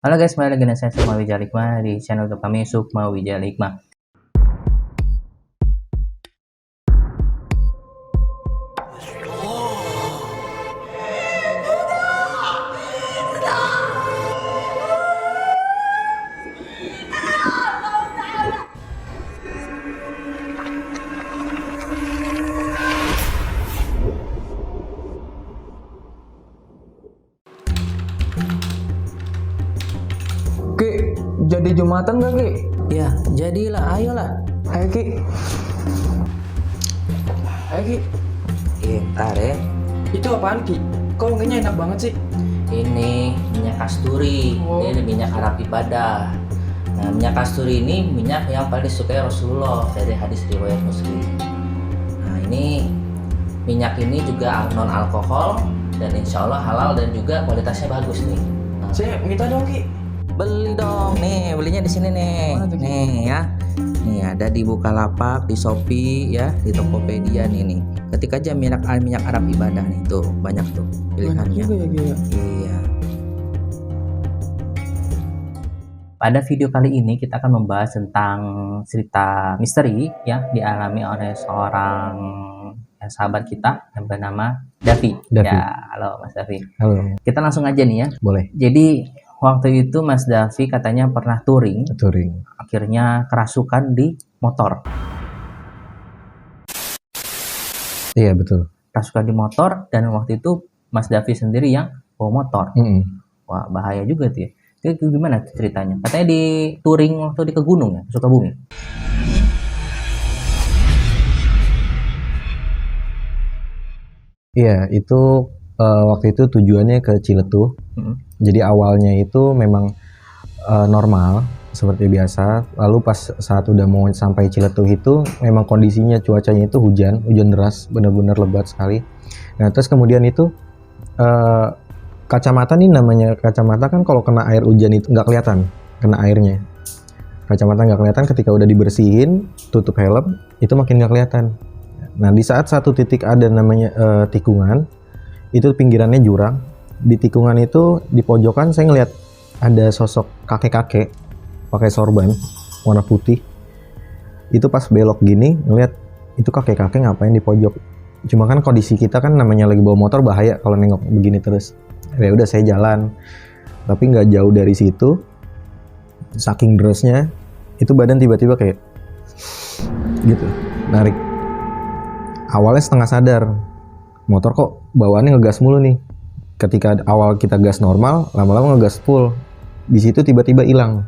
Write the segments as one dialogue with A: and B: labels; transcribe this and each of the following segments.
A: Halo guys, kembali lagi dengan saya Sukma Wijaya Hikmah di channel YouTube kami Sukma Wijaya Hikmah.
B: Ki, jadi Jumatan gak Ki?
A: Ya, jadilah, ayolah.
B: Ayo Ki. Ayo Ki.
A: Ntar ya.
B: Itu apaan Ki? Kok wanginya enak banget sih?
A: Ini minyak kasturi.
B: Oh.
A: Ini minyak Arab ibadah. Nah, minyak kasturi ini minyak yang paling disukai Rasulullah dari hadis riwayat Muslim. Nah, ini minyak ini juga non alkohol dan insya Allah halal dan juga kualitasnya bagus nih. Nah,
B: Saya minta dong Ki.
A: beli dong, nih belinya di sini nih.
B: Mana tuh, Ki?
A: Nih ya. Nih ada di Bukalapak, di Shopee ya, di Tokopedia nih. Ketik aja minyak Arab ibadah nih, tuh banyak tuh
B: Banyak
A: pilihannya.
B: juga ya Ki ya.
A: Iya. Pada video kali ini kita akan membahas tentang cerita misteri ya dialami oleh seorang sahabat kita yang bernama Davi.
B: Davi.
A: Ya, halo Mas Davi.
B: Halo,
A: Kita langsung aja nih ya.
B: boleh.
A: Jadi waktu itu Mas Davi katanya pernah touring,
B: Touring.
A: akhirnya kerasukan di motor.
B: Iya betul.
A: Kerasukan di motor dan waktu itu Mas Davi sendiri yang bawa motor. Wah, bahaya juga tuh ya. Itu gimana tuh ceritanya? Katanya di touring waktu di ke gunung ya, Sukabumi.
B: Iya, itu waktu itu tujuannya ke Ciletuh.
A: Mm-mm.
B: Jadi awalnya itu memang normal seperti biasa. Lalu pas saat udah mau sampai Ciletuh itu memang kondisinya cuacanya itu hujan deras, benar-benar lebat sekali. Nah terus kemudian itu kacamata nih, namanya kacamata kan kalau kena air hujan itu nggak kelihatan kena airnya. Kacamata nggak kelihatan, ketika udah dibersihin, tutup helm, itu makin nggak kelihatan. Nah di saat satu titik ada namanya tikungan, itu pinggirannya jurang. Di tikungan itu di pojokan saya ngeliat ada sosok kakek-kakek pakai sorban warna putih. Itu pas belok gini ngeliat itu kakek-kakek ngapain di pojok. Cuma kan kondisi kita kan namanya lagi bawa motor, bahaya kalau nengok begini terus. Ya udah saya jalan, tapi nggak jauh dari situ, saking derasnya itu badan tiba-tiba kayak gitu, narik. Awalnya setengah sadar, motor kok bawaannya ngegas mulu nih. Ketika awal kita gas normal, lama-lama ngegas full. Di situ tiba-tiba hilang.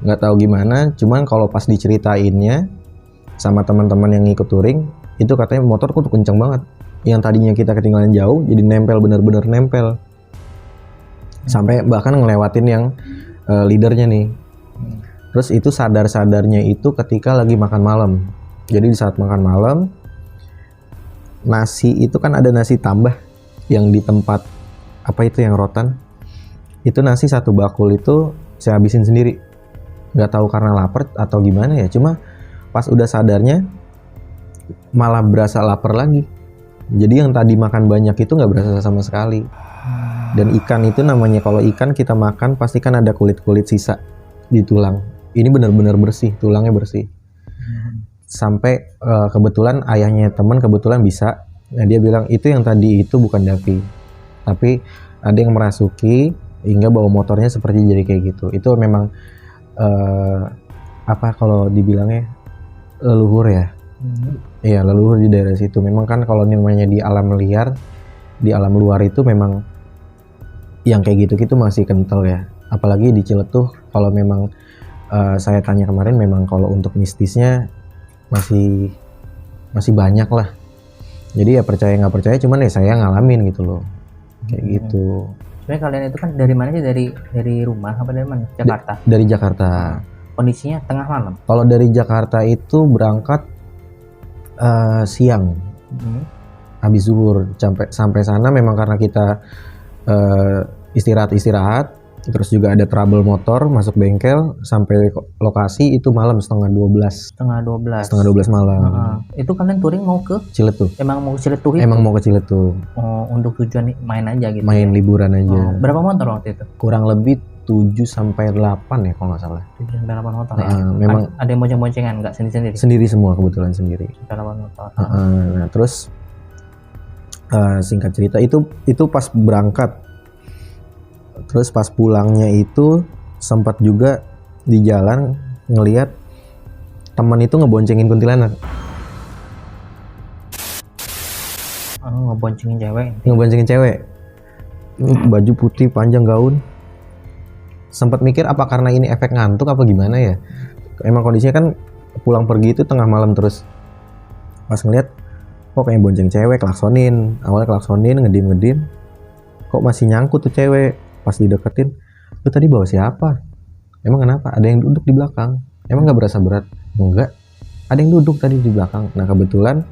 B: Nggak tahu gimana, cuman kalau pas diceritainnya sama teman-teman yang ngikut touring, itu katanya motorku tuh kenceng banget. Yang tadinya kita ketinggalan jauh, jadi nempel, bener-bener nempel. Sampai bahkan ngelewatin yang leadernya nih. Terus itu sadar-sadarnya itu ketika lagi makan malam. Jadi di saat makan malam, nasi itu kan ada nasi tambah yang di tempat apa itu yang rotan. Itu nasi satu bakul itu saya habisin sendiri. Nggak tahu karena lapar atau gimana ya. Cuma pas udah sadarnya malah berasa lapar lagi. Jadi yang tadi makan banyak itu nggak berasa sama sekali. Dan ikan itu namanya, kalau ikan kita makan pasti kan ada kulit-kulit sisa di tulang. Ini benar-benar bersih, tulangnya bersih. Sampai kebetulan ayahnya teman kebetulan bisa. Nah dia bilang itu yang tadi itu bukan Davi, tapi ada yang merasuki hingga bawa motornya seperti jadi kayak gitu. Itu memang apa kalau dibilangnya leluhur ya. Iya, leluhur di daerah situ. Memang kan kalau namanya di alam liar, di alam luar itu memang yang kayak gitu-gitu masih kental ya. Apalagi di Ciletuh, kalau memang saya tanya kemarin, memang kalau untuk mistisnya masih banyak lah. Jadi ya percaya nggak percaya, cuman ya saya ngalamin gitu loh, kayak gitu.
A: Sebenarnya kalian itu kan dari mana sih? Dari rumah apa dari mana? Jakarta.
B: Dari Jakarta.
A: Kondisinya tengah malam.
B: Kalau dari Jakarta itu berangkat siang, habis zuhur. Sampai sana memang karena kita istirahat, Terus juga ada trouble motor masuk bengkel sampai lokasi itu malam setengah 12 malam.
A: Itu kalian touring mau ke
B: Ciletuh.
A: emang mau ke Ciletuh itu?
B: Emang mau ke Ciletuh.
A: Oh, untuk tujuan main aja gitu.
B: Main liburan aja.
A: Berapa motor waktu itu?
B: Kurang lebih 7 sampai 8 ya kalau nggak salah.
A: 7 sampai 8 motor ya.
B: Memang
A: ada yang bonceng-boncengan nggak sendiri-sendiri?
B: Sendiri semua kebetulan sendiri.
A: 8 motor.
B: Nah, terus singkat cerita itu pas berangkat. Terus pas pulangnya itu sempat juga di jalan ngelihat teman itu ngeboncengin kuntilanak.
A: Ngeboncengin cewek.
B: Ngeboncengin cewek. Baju putih panjang gaun. Sempat mikir apa karena ini efek ngantuk apa gimana ya. Emang kondisinya kan pulang pergi itu tengah malam terus. Pas ngeliat kok kayak bonceng cewek, klaksonin. Awalnya klaksonin, ngedim. Kok masih nyangkut tuh cewek. Pas dideketin, lu tadi bawa siapa? Emang kenapa? Ada yang duduk di belakang. Emang nggak berasa berat? Enggak. Ada yang duduk tadi di belakang. Nah kebetulan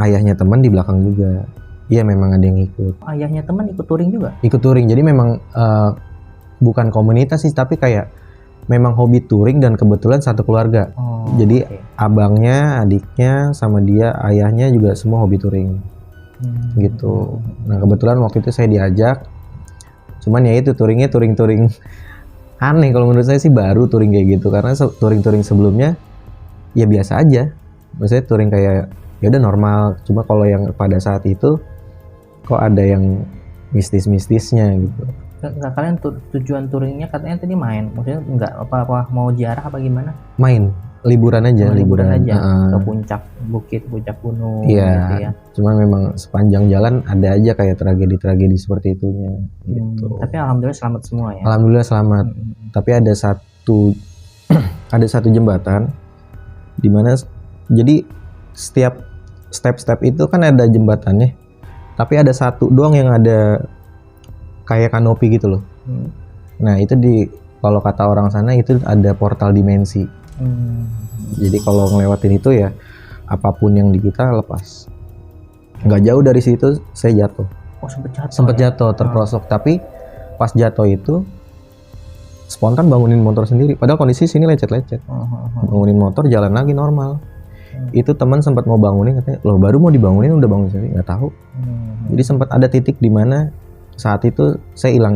B: ayahnya teman di belakang juga. Iya memang ada yang ikut.
A: Ayahnya teman ikut touring juga?
B: Ikut touring. Jadi memang bukan komunitas sih, tapi kayak memang hobi touring dan kebetulan satu keluarga. Jadi abangnya, adiknya, sama dia, ayahnya juga semua hobi touring. Gitu. Nah kebetulan waktu itu saya diajak. Cuman ya itu touringnya touring aneh kalau menurut saya sih, baru touring kayak gitu, karena touring sebelumnya ya biasa aja. Maksudnya touring kayak ya udah normal, cuma kalau yang pada saat itu kok ada yang mistisnya gitu.
A: Nggak, kalian tujuan touringnya katanya tadi main, maksudnya nggak apa mau ziarah apa gimana?
B: Main, liburan aja.
A: Ke puncak bukit, puncak gunung.
B: Iya.
A: Gitu ya.
B: Cuma memang sepanjang jalan ada aja kayak tragedi seperti itunya. Gitu.
A: Tapi alhamdulillah selamat semua ya.
B: Alhamdulillah selamat. Tapi ada satu jembatan di mana jadi setiap step itu kan ada jembatannya. Tapi ada satu doang yang ada kayak kanopi gitu loh. Nah itu kalau kata orang sana itu ada portal dimensi. Jadi kalau ngelewatin itu ya apapun yang di kita lepas. Nggak jauh dari situ saya jatuh. Sempet jatuh terperosok. Tapi pas jatuh itu spontan bangunin motor sendiri. Padahal kondisi sini lecet-lecet. Bangunin motor, jalan lagi normal. Itu teman sempat mau bangunin, katanya loh baru mau dibangunin udah bangun sendiri. Nggak tahu. Jadi sempat ada titik di mana saat itu saya hilang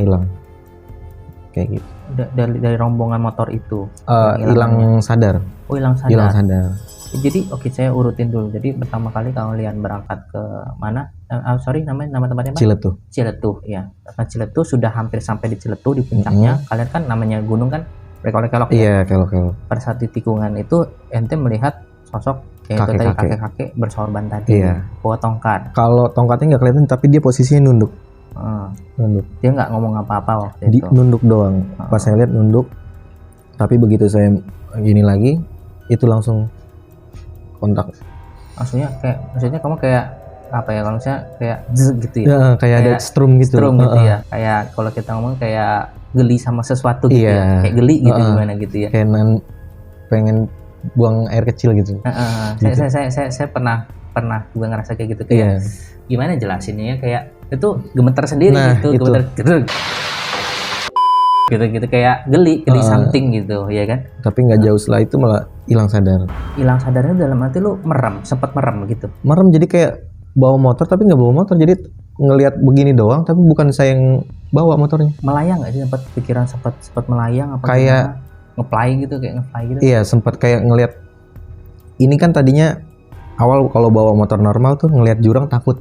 B: kayak gitu.
A: Dari rombongan motor itu
B: hilang sadar. Hilang sadar.
A: Jadi saya urutin dulu. Jadi pertama kali kalian berangkat ke mana? Nama tempatnya apa? Ciletuh ya. Ciletuh, sudah hampir sampai di Ciletuh, di puncaknya. Kalian kan namanya gunung kan berkelok-kelok.
B: Iya, kelok-kelok.
A: Pada saat di tikungan itu ente melihat sosok kakek-kakek bersorban tadi.
B: Iya.
A: Bawa tongkat.
B: Kalau tongkatnya nggak kelihatan, tapi dia posisinya nunduk. Nunduk.
A: Dia nggak ngomong apa-apa waktu itu.
B: Nunduk doang. Pas saya lihat nunduk. Tapi begitu saya gini lagi, itu langsung kontak.
A: Maksudnya kamu kayak apa ya, kalau misalnya kayak gitu ya?
B: Ya kayak ada strum gitu
A: ya. Kayak kalau kita ngomong kayak geli sama sesuatu gitu ya. Kayak geli gitu gimana gitu ya.
B: Kayak pengen buang air kecil gitu.
A: Gitu. Saya pernah juga ngerasa kayak gitu, kayak gimana jelasinnya ya, kayak itu gemeter sendiri gitu kayak geli something gitu ya kan. Tapi
B: nggak jauh setelah itu malah hilang
A: sadarnya dalam arti lu sempat merem gitu.
B: Jadi kayak bawa motor tapi nggak bawa motor, jadi ngelihat begini doang tapi bukan saya yang bawa motornya.
A: Melayang nggak sih, sempat melayang apa
B: kayak
A: nge-fly gitu.
B: Iya, sempat kayak ngelihat. Ini kan tadinya awal kalau bawa motor normal tuh ngelihat jurang takut.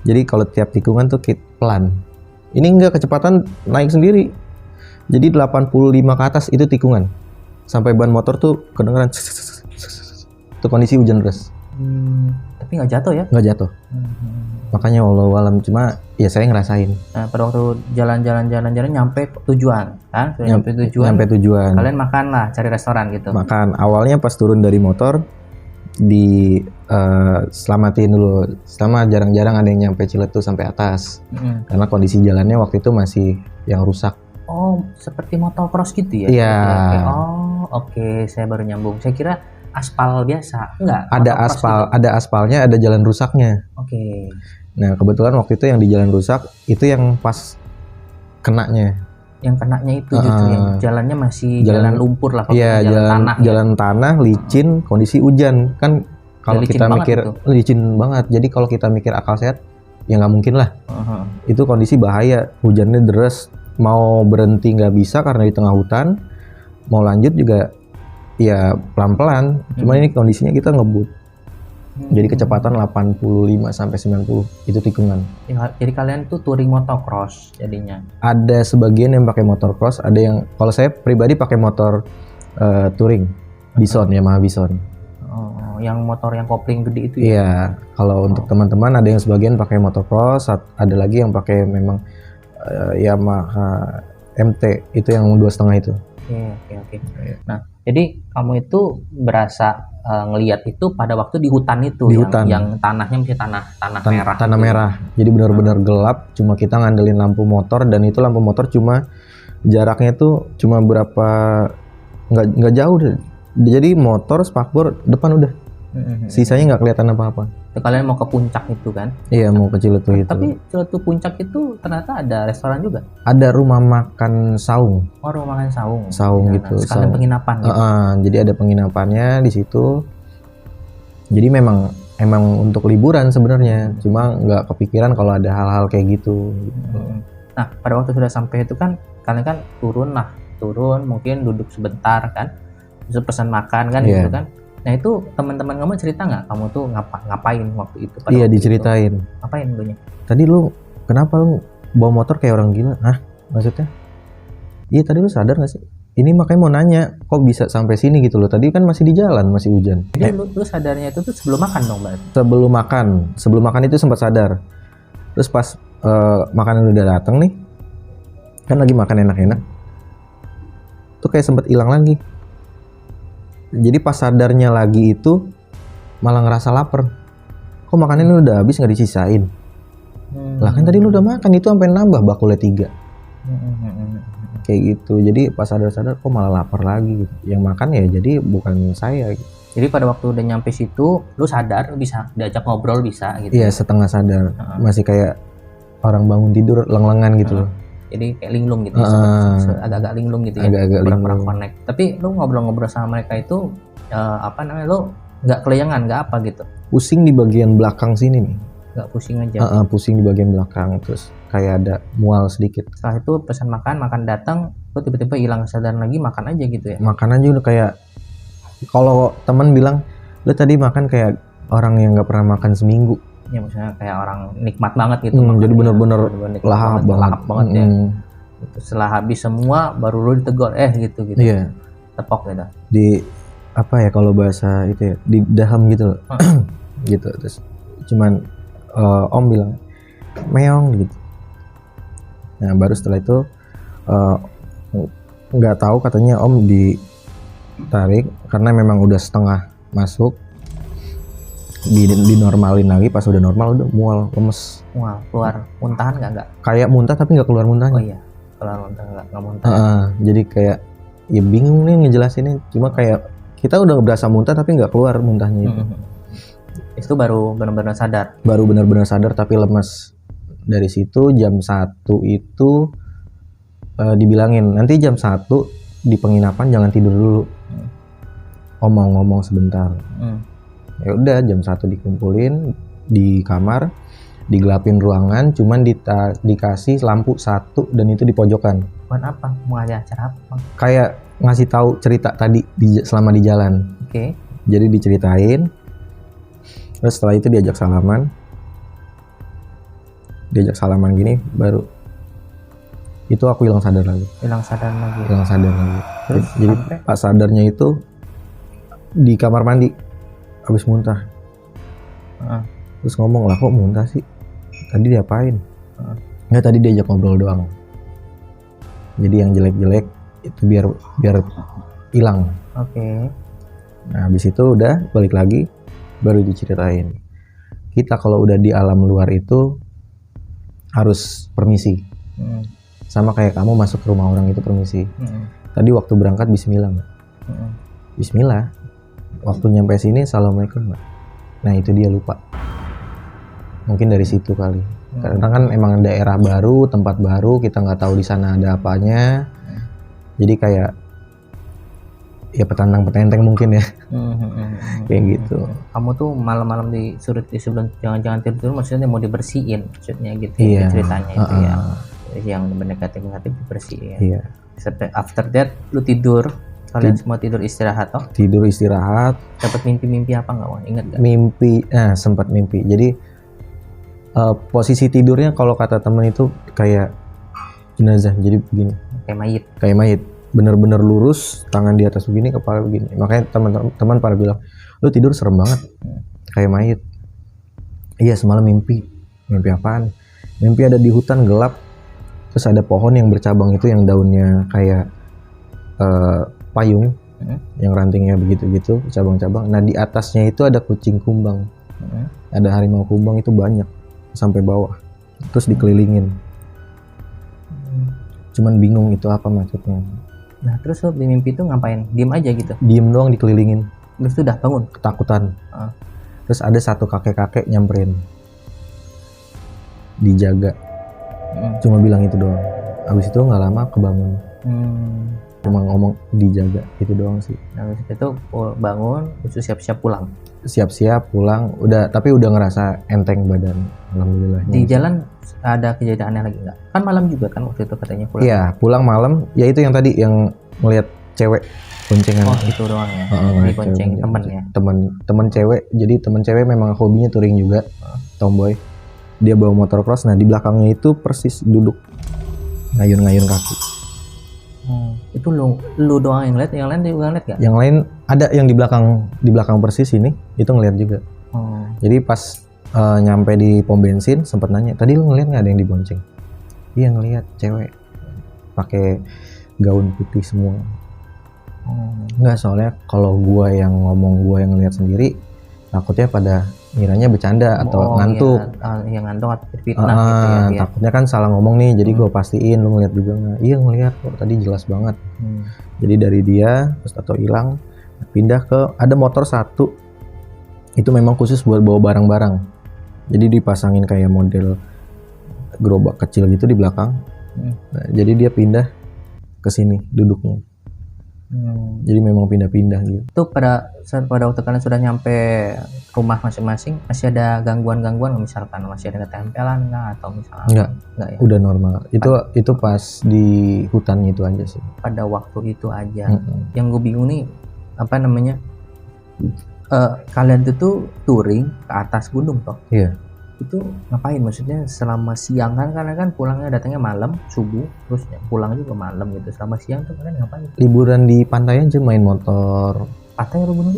B: Jadi kalau tiap tikungan tuh pelan. Ini enggak, kecepatan naik sendiri. Jadi 85 ke atas itu tikungan. Sampai ban motor tuh kedengeran. Itu kondisi hujan deras.
A: Tapi nggak jatuh ya?
B: Nggak jatuh. Makanya wallahualam, cuma ya saya ngerasain.
A: Nah, pada waktu jalan nyampe tujuan kan? Nyampe tujuan. Kalian makan lah, cari restoran gitu.
B: Makan. Awalnya pas turun dari motor selamatin dulu. Selama jarang-jarang ada yang nyampe Ciletuh sampai atas. Karena kondisi jalannya waktu itu masih yang rusak.
A: Oh, seperti motocross gitu ya?
B: Iya.
A: Oke, saya baru nyambung. Saya kira aspal biasa. Enggak.
B: Ada aspalnya, ada jalan rusaknya.
A: Oke.
B: Nah, kebetulan waktu itu yang di jalan rusak itu yang pas kenanya.
A: Yang kenanya itu justru yang jalannya masih jalan lumpur lah,
B: Iya,
A: tanah.
B: Jalan tanah, licin, kondisi hujan kan. Kalau
A: licin
B: kita
A: banget
B: mikir
A: itu.
B: licin banget, jadi kalau kita mikir akal sehat, ya nggak mungkin lah. Itu kondisi bahaya, hujannya deras, mau berhenti nggak bisa karena di tengah hutan, mau lanjut juga ya pelan-pelan. Cuma ini kondisinya kita ngebut. Jadi kecepatan 85 sampai 90 itu tikungan.
A: Ya, jadi kalian tuh touring motocross jadinya.
B: Ada sebagian yang pakai motor cross, ada yang kalau saya pribadi pakai motor touring Bison, Yamaha Bison.
A: Oh, yang motor yang kopling gede itu ya?
B: Iya, kalau untuk teman-teman ada yang sebagian pakai motor cross, ada lagi yang pakai memang Yamaha MT itu yang 2,5 itu.
A: Oke. Nah, jadi kamu itu berasa ngelihat itu pada waktu di hutan itu, yang tanahnya masih tanah merah.
B: Tanah merah. Jadi benar-benar gelap, cuma kita ngandelin lampu motor, dan itu lampu motor cuma jaraknya tuh cuma berapa, nggak jauh deh. Jadi motor spakbor depan udah. Sisanya nggak kelihatan apa-apa.
A: Kalian mau ke puncak itu kan?
B: Iya, mau ke Ciletuh itu.
A: Tapi Ciletuh puncak itu ternyata ada restoran juga.
B: Ada rumah makan saung.
A: Oh, rumah makan saung.
B: Saung gitu.
A: Sekalian penginapan gitu.
B: Jadi ada penginapannya di situ. Jadi memang untuk liburan sebenarnya. Cuma nggak kepikiran kalau ada hal-hal kayak gitu.
A: Nah, pada waktu sudah sampai itu kan kalian kan turun mungkin duduk sebentar kan. Terus pesan makan kan gitu kan. Nah itu teman-teman kamu cerita nggak kamu tuh ngapain waktu itu?
B: Iya, diceritain.
A: Ngapain dulunya?
B: Tadi lu kenapa lu bawa motor kayak orang gila? Hah? Maksudnya? Iya, tadi lu sadar nggak sih? Ini makanya mau nanya, kok bisa sampai sini gitu loh? Tadi kan masih di jalan, masih hujan.
A: Jadi lu sadarnya itu tuh sebelum makan dong, Mbak?
B: Sebelum makan itu sempat sadar. Terus pas makanan udah datang nih, kan lagi makan enak-enak, tuh kayak sempat hilang lagi. Jadi pas sadarnya lagi itu malah ngerasa lapar. Kok makanannya udah habis nggak disisain? Lah kan tadi lu udah makan, itu sampai nambah bakulnya 3. Kayak gitu. Jadi pas sadar-sadar kok malah lapar lagi gitu. Yang makan ya jadi bukan saya gitu.
A: Jadi pada waktu udah nyampe situ lu sadar, lu bisa diajak ngobrol bisa gitu.
B: Iya, setengah sadar. Masih kayak orang bangun tidur leng-lengan gitu loh.
A: Jadi kayak linglung gitu, agak-agak linglung gitu ya, kurang connect. Tapi lu ngobrol-ngobrol sama mereka itu lu nggak kelayangan, nggak apa gitu?
B: Pusing di bagian belakang sini nih.
A: Nggak pusing aja?
B: Pusing di bagian belakang, terus kayak ada mual sedikit.
A: Setelah itu pesan makan datang, lu tiba-tiba hilang kesadaran lagi, makan aja gitu ya?
B: Makan aja udah kayak, kalau teman bilang, lu tadi makan kayak orang yang nggak pernah makan seminggu.
A: Ya maksudnya kayak orang nikmat banget gitu.
B: Jadi bener-bener lahap
A: banget ya. Setelah habis semua baru lu ditegur gitu.
B: Iya.
A: Tepok gitu.
B: Di apa ya kalau bahasa itu ya, di daham gitu loh. Gitu. Terus cuman Om bilang meong gitu. Nah baru setelah itu nggak tahu, katanya Om ditarik karena memang udah setengah masuk. Dinormalin lagi, pas udah normal udah mual, lemes.
A: Mual, keluar muntahan nggak?
B: Kayak muntah tapi nggak keluar muntahnya.
A: Oh iya, keluar muntah nggak muntah.
B: Jadi kayak ya bingung nih ngejelasinnya. Cuma kayak kita udah berasa muntah tapi nggak keluar muntahnya itu.
A: Itu baru benar-benar sadar.
B: Baru benar-benar sadar tapi lemes. Dari situ jam 1 itu dibilangin nanti jam 1 di penginapan jangan tidur dulu. Om mau ngomong sebentar. Ya udah jam 1 dikumpulin di kamar, digelapin ruangan, cuman dikasih lampu 1 dan itu di pojokan.
A: Buat apa? Mau ada acara apa?
B: Kayak ngasih tahu cerita tadi selama di jalan.
A: Oke.
B: Jadi diceritain. Terus setelah itu diajak salaman gini, baru itu aku hilang sadar lagi. Terus jadi pas sadarnya itu di kamar mandi. Habis muntah. Terus ngomong lah, kok muntah sih? Tadi diapain? Nggak, tadi diajak ngobrol doang. Jadi yang jelek-jelek itu biar hilang.
A: Oke.
B: Nah habis itu udah balik lagi, baru diceritain. Kita kalau udah di alam luar itu harus permisi. Sama kayak kamu masuk ke rumah orang itu permisi. Tadi waktu berangkat bismillah nggak? Bismillah. Waktu nyampe sini assalamualaikum Mbak. Nah itu dia lupa. Mungkin dari situ kali. Karena kan emang daerah baru, tempat baru, kita nggak tahu di sana ada apanya. Jadi kayak ya petantang-petenteng mungkin ya. Kayak gitu.
C: Kamu tuh malam-malam disuruh sebelum jangan tidur maksudnya mau dibersihin maksudnya gitu
B: Iya.
C: ceritanya itu ya. Yang negatif dibersihin.
B: Iya.
C: After that lu tidur, kalian semua tidur istirahat toh?
B: Tidur istirahat,
C: Dapat mimpi-mimpi apa nggak, Wan? Ingat nggak?
B: mimpi, sempat mimpi. Jadi posisi tidurnya kalau kata temen itu kayak jenazah. Jadi begini,
C: Kayak mayit.
B: kayak mayit. Bener-bener lurus, tangan di atas begini, kepala begini. Makanya teman-teman pada bilang, lu tidur serem banget, kayak mayit. Iya, semalam mimpi. Mimpi apaan? Mimpi ada di hutan gelap, terus ada pohon yang bercabang itu yang daunnya kayak payung, yang rantingnya begitu-gitu, cabang-cabang. Nah di atasnya itu ada kucing kumbang, ada harimau kumbang itu banyak sampai bawah, terus dikelilingin. Cuman bingung itu apa maksudnya.
C: Nah terus lu di mimpi itu ngapain? Diem aja gitu?
B: Diem doang dikelilingin,
C: Terus itu udah bangun?
B: ketakutan.
C: Ah.
B: Terus ada satu kakek-kakek nyamperin, dijaga. Cuma bilang itu doang. Abis itu nggak lama kebangun. Cuma ngomong dijaga, itu doang sih.
C: Nah habis itu bangun, terus siap-siap pulang.
B: Siap-siap pulang, tapi udah ngerasa enteng badan, alhamdulillah.
C: Di jalan ada kejadian aneh lagi nggak? Kan malam juga kan waktu itu katanya pulang.
B: Iya, pulang malam. Ya itu yang tadi yang ngelihat cewek boncengan.
C: Oh itu doang ya. Di bonceng temen ya.
B: Temen cewek. Jadi temen cewek memang hobinya touring juga, tomboy. Dia bawa motor cross. Nah di belakangnya itu persis duduk ngayun-ngayun kaki.
C: Itu lu doang yang lihat, yang lain juga ngeliat gak?
B: Yang lain ada yang di belakang persis ini itu ngelihat juga. Jadi pas nyampe di pom bensin sempat nanya, tadi lu ngelihat nggak ada yang dibonceng? Iya ngelihat, cewek pakai gaun putih semua. Nggak, soalnya kalau gua yang ngomong, gua yang ngelihat sendiri, takutnya pada ngiranya bercanda atau ngantuk.
C: Iya ngantuk atau fitnah gitu ya.
B: Takutnya kan salah ngomong nih, jadi gua pastiin lu ngelihat juga nggak? Iya ngelihat kok, tadi jelas banget. Jadi dari dia terus tato hilang, pindah ke ada motor satu, itu memang khusus buat bawa barang-barang. Jadi dipasangin kayak model gerobak kecil gitu di belakang. Nah, jadi dia pindah ke sini duduknya. Jadi memang pindah-pindah gitu.
C: Itu pada waktu kalian sudah nyampe rumah masing-masing, masih ada gangguan-gangguan misalkan masih ada ketempelan nggak atau misalnya enggak ya?
B: Udah normal. Itu pas di hutan itu aja sih.
C: Pada waktu itu aja. Yang gue bingung nih apa namanya? Kalian tuh touring ke atas gunung toh?
B: Iya.
C: Itu ngapain? Maksudnya selama siang kan, karena kan pulangnya datangnya malam subuh, terus pulang juga malam gitu. Selama siang tuh kalian ngapain?
B: Liburan di pantai aja, main motor.
C: Pantai atau gunung?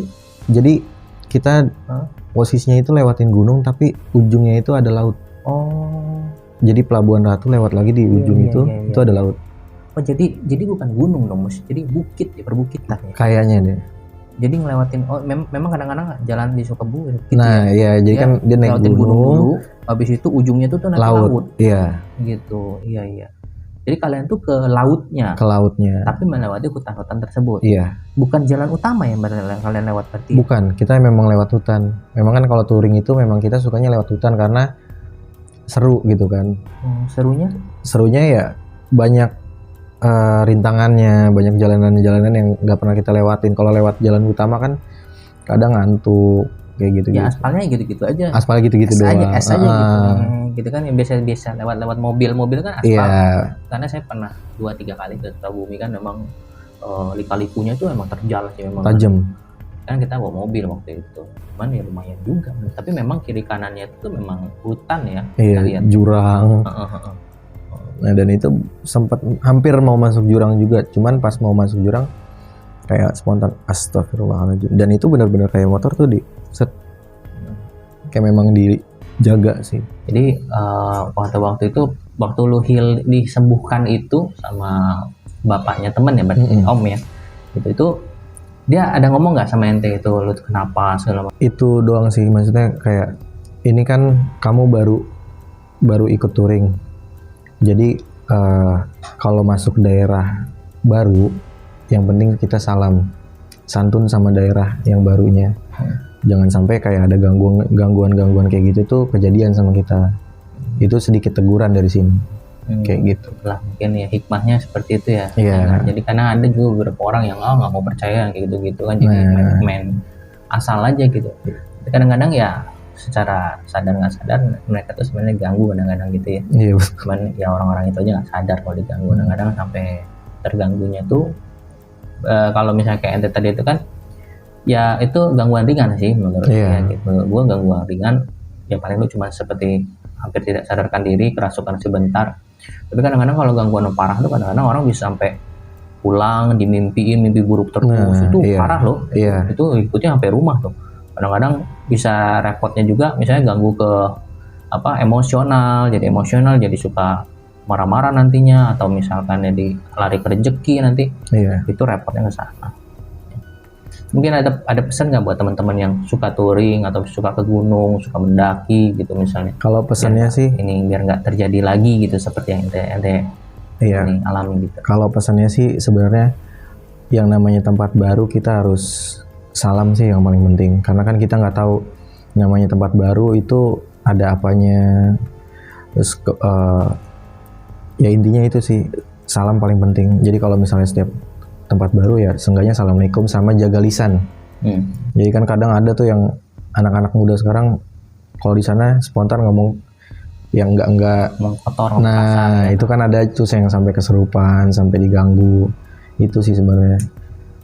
B: Jadi kita posisinya itu lewatin gunung tapi ujungnya itu ada laut. Jadi Pelabuhan Ratu lewat lagi di ujung itu ada laut.
C: Oh jadi bukan gunung dong, Mas. Jadi bukit ya, perbukitan ya.
B: Kayaknya deh.
C: Jadi ngelewatin, memang kadang-kadang jalan di Sukabumi gitu.
B: Nah iya, jadi kan dia naik gunung
C: dulu, habis itu ujungnya tuh naik laut.
B: Iya.
C: Gitu, iya. Jadi kalian tuh ke lautnya.
B: Ke lautnya.
C: Tapi melewati hutan-hutan tersebut.
B: Iya.
C: Bukan jalan utama yang kalian lewat berarti.
B: Bukan, kita memang lewat hutan. Memang kan kalau touring itu memang kita sukanya lewat hutan karena seru gitu kan.
C: Serunya?
B: Serunya ya banyak rintangannya, banyak jalanan-jalanan yang nggak pernah kita lewatin. Kalau lewat jalan utama kan kadang ngantuk kayak gitu.
C: Ya aspalnya gitu-gitu aja.
B: Aspal gitu-gitu doang.
C: Es aja gitu. Gitu kan yang biasa lewat mobil kan aspal.
B: Iya.
C: Karena saya pernah 2-3 kali ke Sukabumi kan memang lika-likunya itu memang terjal sih, memang
B: tajam.
C: Kan kita bawa mobil waktu itu. Cuman ya lumayan juga. Tapi memang kiri kanannya itu memang hutan ya.
B: Iya, jurang. Nah dan itu sempat hampir mau masuk jurang juga, cuman pas mau masuk jurang kayak spontan astagfirullahaladzim. Dan itu benar-benar kayak motor tuh kayak memang dijaga sih.
C: Jadi waktu itu waktu lu disembuhkan itu sama bapaknya temen ya, berarti om ya, itu dia ada ngomong nggak sama ente itu lu kenapa segala macam?
B: Itu doang sih, maksudnya kayak ini kan kamu baru ikut touring. Jadi kalau masuk daerah baru, yang penting kita santun sama daerah yang barunya. Jangan sampai kayak ada gangguan kayak gitu tuh kejadian sama kita. itu sedikit teguran dari sini. Kayak gitu.
C: Lah mungkin ya hikmahnya seperti itu ya.
B: Iya.
C: Nah, jadi karena ada juga beberapa orang yang nggak mau percaya kayak gitu-gitu kan, jadi main asal aja gitu. Tapi kadang-kadang ya secara sadar nggak sadar mereka tuh sebenarnya ganggu kadang-kadang gitu ya.
B: Iya.
C: Cuman ya orang-orang itu aja nggak sadar kalau diganggu. Kadang-kadang sampai terganggunya tuh kalau misalnya kayak ente tadi itu kan ya itu gangguan ringan sih menurut saya gitu. Gue gangguan ringan ya paling lu cuma seperti hampir tidak sadarkan diri, kerasukan sebentar. Tapi kadang-kadang kalau gangguan parah tuh kadang-kadang orang bisa sampai pulang dimimpiin mimpi buruk terus. Itu parah loh. Itu ikutnya sampai rumah tuh. Kadang-kadang bisa repotnya juga misalnya ganggu ke emosional, jadi suka marah-marah nantinya, atau misalkan jadi lari ke rezeki nanti. Itu repotnya ke sana. Mungkin ada pesan nggak buat teman-teman yang suka touring atau suka ke gunung, suka mendaki gitu misalnya?
B: Kalau pesannya sih
C: ini biar nggak terjadi lagi gitu seperti yang ente ini alami gitu.
B: Kalau pesannya sih sebenarnya yang namanya tempat baru kita harus salam sih yang paling penting, karena kan kita nggak tahu namanya tempat baru itu ada apanya. Terus ya intinya itu sih salam paling penting. Jadi kalau misalnya setiap tempat baru ya seenggaknya assalamualaikum sama jaga lisan. Jadi kan kadang ada tuh yang anak-anak muda sekarang kalau di sana spontan ngomong yang enggak
C: kotor.
B: Nah, itu kan ada tuh yang sampai keserupan, sampai diganggu. Itu sih sebenarnya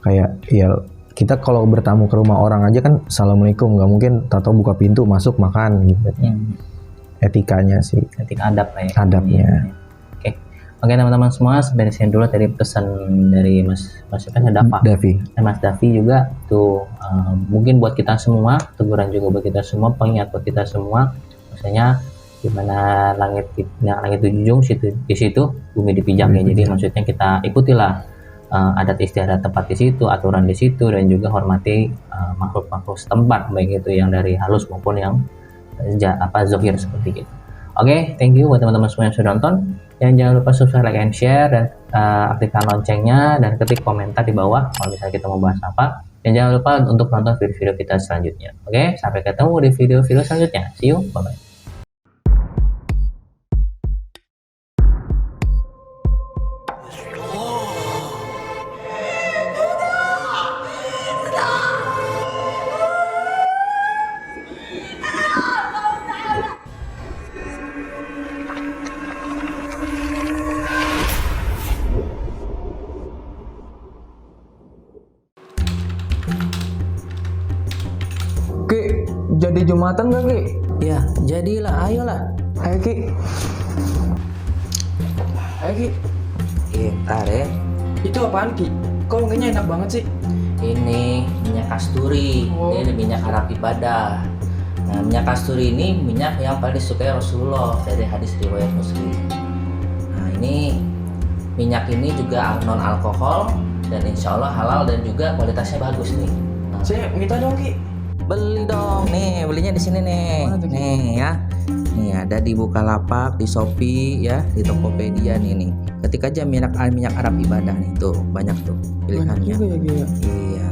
B: kayak ya kita kalau bertamu ke rumah orang aja kan assalamualaikum, nggak mungkin tato buka pintu masuk makan gitu. Etikanya sih.
C: Etika adab ya.
B: Adabnya.
C: Oke teman-teman semua, sampai di sini dulu tadi pesan dari Mas
B: Davi.
C: Mas Davi juga tuh mungkin buat kita semua, teguran juga buat kita semua, pengingat buat kita semua. Maksudnya gimana langit dijunjung di situ bumi dipijak ya. Jadi maksudnya kita ikutilah adat istiadat tempat di situ, aturan di situ, dan juga hormati makhluk-makhluk setempat, baik itu yang dari halus maupun yang zohir seperti itu. Oke, thank you buat teman-teman semua yang sudah nonton. Jangan lupa subscribe, like, and share, dan aktifkan loncengnya, dan ketik komentar di bawah kalau misalnya kita mau bahas apa. Dan jangan lupa untuk nonton video-video kita selanjutnya. Oke, sampai ketemu di video-video selanjutnya. See you, bye-bye.
D: Ki, jadi Jumatan gak Ki?
A: Ya, jadilah, ayolah.
D: Ayo Ki. Ayo Ki.
A: Ntar ya.
D: Itu apaan Ki? Kok wanginya enak banget sih?
A: Ini minyak kasturi. Ini minyak Arab ibadah. Nah, minyak kasturi ini minyak yang paling disukai Rasulullah dari hadis riwayat Muslim. Nah, ini minyak ini juga non alkohol dan insya Allah halal dan juga kualitasnya bagus nih. Nah,
D: Saya minta dong Ki.
A: beli dong, nih belinya di sini nih.
D: Mana tuh, Ki?
A: Nih ya. Nih ada di Bukalapak, di Shopee ya, di Tokopedia nih. Ketik aja minyak Arab ibadah nih tuh, banyak tuh pilihannya.
D: Banyak juga ya Ki ya.
A: Iya.